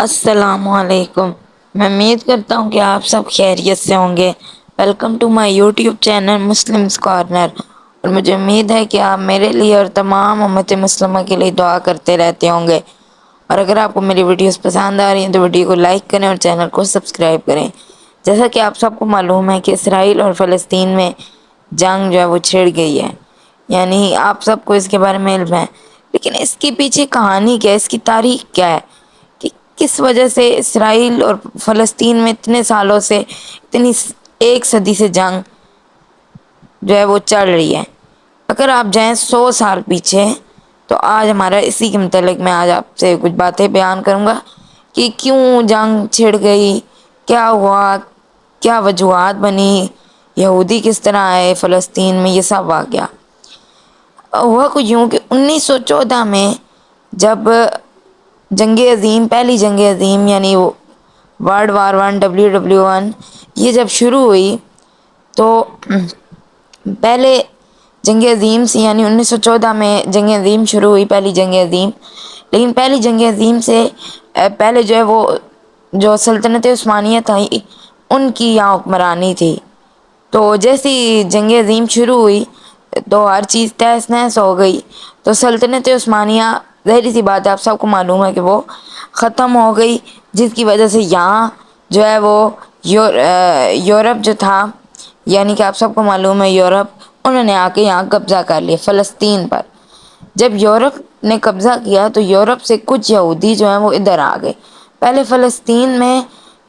السلام علیکم۔ میں امید کرتا ہوں کہ آپ سب خیریت سے ہوں گے۔ Welcome to my YouTube channel Muslims corner. اور مجھے امید ہے کہ آپ میرے لیے اور تمام امت مسلمہ کے لیے دعا کرتے رہتے ہوں گے۔ اور اگر آپ کو میری ویڈیوز پسند آ رہی ہیں تو ویڈیو کو لائک کریں اور چینل کو سبسکرائب کریں۔ جیسا کہ آپ سب کو معلوم ہے کہ اسرائیل اور فلسطین میں جنگ جو ہے وہ چھڑ گئی ہے، یعنی آپ سب کو اس کے بارے میں علم ہے، لیکن اس کے پیچھے کہانی کیا ہے، اس کی تاریخ کیا ہے کہ کس وجہ سے اسرائیل اور فلسطین میں اتنے سالوں سے اتنی ایک صدی سے جنگ جو ہے وہ چل رہی ہے۔ اگر آپ جائیں 100 سال پیچھے تو آج ہمارا اسی کے متعلق میں آج آپ سے کچھ باتیں بیان کروں گا کہ کیوں جنگ چھڑ گئی، کیا ہوا، کیا وجوہات بنی، یہودی کس طرح آئے فلسطین میں، یہ سب واقعہ ہوا کچھ یوں کہ 1914 میں جب جنگ عظیم، پہلی جنگ عظیم یعنی World War I WW1 یہ جب شروع ہوئی تو پہلے جنگ عظیم سے یعنی 1914 میں جنگ عظیم شروع ہوئی، پہلی جنگ عظیم، لیکن پہلی جنگ عظیم سے پہلے جو ہے وہ جو سلطنت عثمانیہ تھا ان کی یہاں حکمرانی تھی۔ تو جیسی جنگ عظیم شروع ہوئی تو ہر چیز تہس نہس ہو گئی، تو سلطنت عثمانیہ ظاہری سی بات ہے، آپ سب کو معلوم ہے کہ وہ ختم ہو گئی، جس کی وجہ سے یہاں جو ہے وہ یورپ جو تھا، یعنی کہ آپ سب کو معلوم ہے یورپ، انہوں نے آ کے یہاں قبضہ کر لیا فلسطین پر۔ جب یورپ نے قبضہ کیا تو یورپ سے کچھ یہودی جو ہیں وہ ادھر آ گئے۔ پہلے فلسطین میں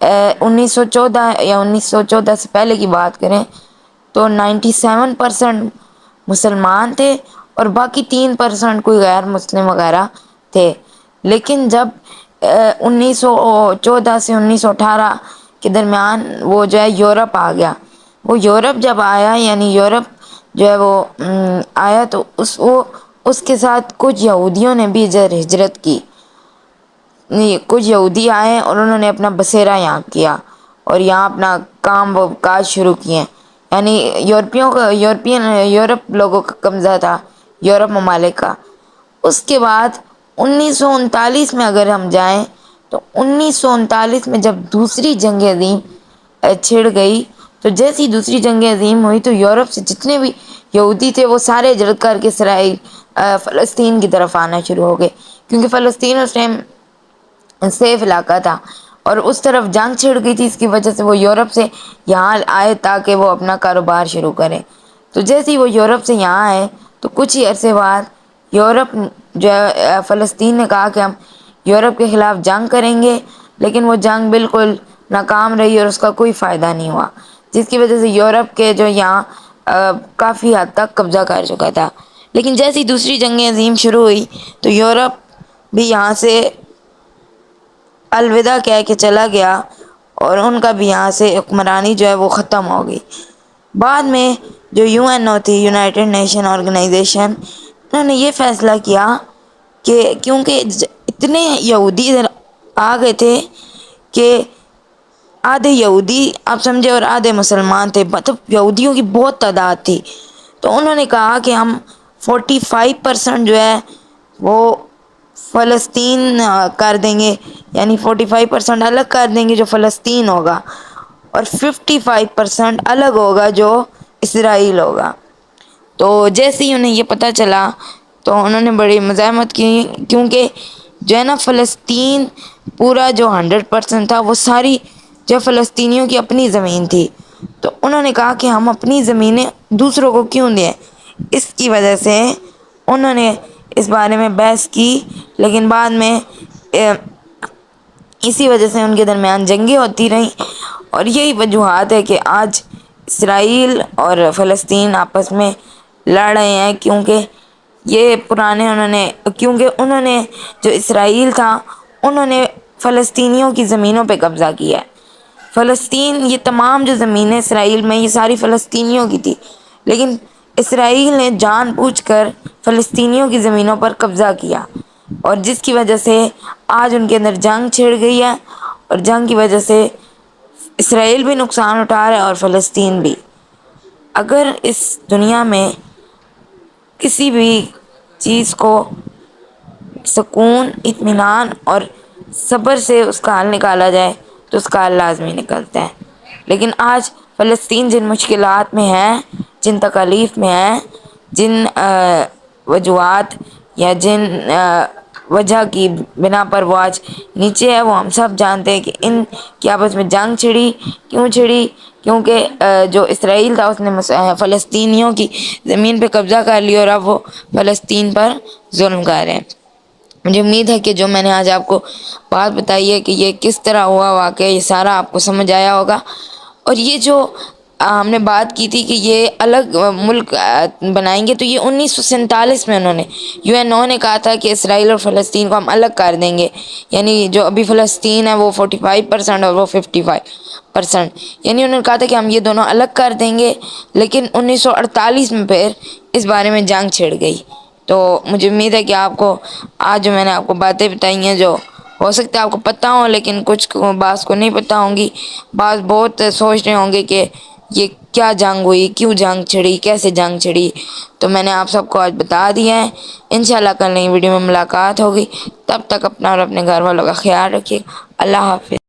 1914 یا 1914 سے پہلے کی بات کریں تو 97% مسلمان تھے اور باقی 3% کوئی غیر مسلم وغیرہ تھے۔ لیکن جب 1914 سے 1918 کے درمیان وہ جو ہے یورپ آ گیا، وہ یورپ جب آیا یعنی یورپ جو ہے وہ آیا تو اس کے ساتھ کچھ یہودیوں نے بھی ہجرت کی، کچھ یہودی آئے اور انہوں نے اپنا بسیرا یہاں کیا اور یہاں اپنا کام و کاج شروع کیے، یعنی یورپ لوگوں کا قبضہ تھا، یورپ ممالک کا۔ اس کے بعد 1939 میں اگر ہم جائیں تو 1939 میں جب دوسری جنگ عظیم چھڑ گئی تو جیسی دوسری جنگ عظیم ہوئی تو یورپ سے جتنے بھی یہودی تھے وہ سارے ہجرت کر کے اسرائیل فلسطین کی طرف آنا شروع ہو گئے، کیونکہ فلسطین اس ٹائم سیف علاقہ تھا اور اس طرف جنگ چھڑ گئی تھی، اس کی وجہ سے وہ یورپ سے یہاں آئے تاکہ وہ اپنا کاروبار شروع کریں۔ تو جیسے ہی وہ یورپ سے یہاں آئے تو کچھ ہی عرصے بعد یورپ جو ہے فلسطین نے کہا کہ ہم یورپ کے خلاف جنگ کریں گے، لیکن وہ جنگ بالکل ناکام رہی اور اس کا کوئی فائدہ نہیں ہوا، جس کی وجہ سے یورپ کے جو یہاں کافی حد تک قبضہ کر چکا تھا۔ لیکن جیسی دوسری جنگ عظیم شروع ہوئی تو یورپ بھی یہاں سے الوداع کہہ کے چلا گیا اور ان کا بھی یہاں سے حکمرانی جو ہے وہ ختم ہو گئی۔ بعد میں جو UN تھی، یونائٹڈ نیشن آرگنائزیشن، انہوں نے یہ فیصلہ کیا کہ کیونکہ اتنے یہودی ادھر آ گئے تھے کہ آدھے یہودی آپ سمجھے اور آدھے مسلمان تھے، مطلب یہودیوں کی بہت تعداد تھی، تو انہوں نے کہا کہ ہم 45% جو ہے وہ فلسطین کر دیں گے، یعنی 45% الگ کر دیں گے جو فلسطین ہوگا اور 55% الگ ہوگا جو اسرائیل ہوگا۔ تو جیسے ہی انہیں یہ پتہ چلا تو انہوں نے بڑی مزاحمت کی، کیونکہ جو ہے نا فلسطین پورا جو 100% تھا وہ ساری جو فلسطینیوں کی اپنی زمین تھی، تو انہوں نے کہا کہ ہم اپنی زمینیں دوسروں کو کیوں دیں۔ اس کی وجہ سے انہوں نے اس بارے میں بحث کی، لیکن بعد میں اسی وجہ سے ان کے درمیان جنگیں ہوتی رہیں اور یہی وجوہات ہے کہ آج اسرائیل اور فلسطین آپس میں لڑ رہے ہیں، کیونکہ انہوں نے جو اسرائیل تھا انہوں نے فلسطینیوں کی زمینوں پہ قبضہ کیا ہے۔ فلسطین یہ تمام جو زمینیں اسرائیل میں یہ ساری فلسطینیوں کی تھی، لیکن اسرائیل نے جان بوجھ کر فلسطینیوں کی زمینوں پر قبضہ کیا اور جس کی وجہ سے آج ان کے اندر جنگ چھڑ گئی ہے اور جنگ کی وجہ سے اسرائیل بھی نقصان اٹھا رہا ہے اور فلسطین بھی۔ اگر اس دنیا میں کسی بھی چیز کو سکون، اطمینان اور صبر سے اس کا حل نکالا جائے تو اس کا حل لازمی نکلتا ہے۔ لیکن آج فلسطین جن مشکلات میں ہے، جن تکالیف میں ہے، جن وجوہات یا جن وجہ کی بنا پر وہ آج نیچے ہے، وہ ہم سب جانتے ہیں کہ ان کی آپس میں جنگ چھڑی، کیوں چھڑی؟ کیونکہ جو اسرائیل تھا اس نے فلسطینیوں کی زمین پہ قبضہ کر لیا، اور اب وہ فلسطین پر ظلم کر رہے ہیں۔ مجھے امید ہے کہ جو میں نے آج آپ کو بات بتائی ہے کہ یہ کس طرح ہوا واقعہ، یہ سارا آپ کو سمجھ آیا ہوگا۔ اور یہ جو ہم نے بات کی تھی کہ یہ الگ ملک بنائیں گے، تو یہ 1947 میں انہوں نے UN نے کہا تھا کہ اسرائیل اور فلسطین کو ہم الگ کر دیں گے، یعنی جو ابھی فلسطین ہے وہ 45% اور وہ 55%، یعنی انہوں نے کہا تھا کہ ہم یہ دونوں الگ کر دیں گے۔ لیکن 1948 میں پھر اس بارے میں جنگ چھڑ گئی۔ تو مجھے امید ہے کہ آپ کو آج جو میں نے آپ کو باتیں بتائی ہیں، جو ہو سکتا ہے آپ کو پتہ ہوں لیکن کچھ بعض کو نہیں پتہ ہوں گی، بعض بہت سوچ رہے ہوں گے کہ یہ کیا جنگ ہوئی، کیوں جنگ چھڑی، کیسے جنگ چھڑی۔ تو میں نے آپ سب کو آج بتا دیا ہے۔ انشاءاللہ کل نئی ویڈیو میں ملاقات ہوگی، تب تک اپنا اور اپنے گھر والوں کا خیال رکھیے۔ اللہ حافظ۔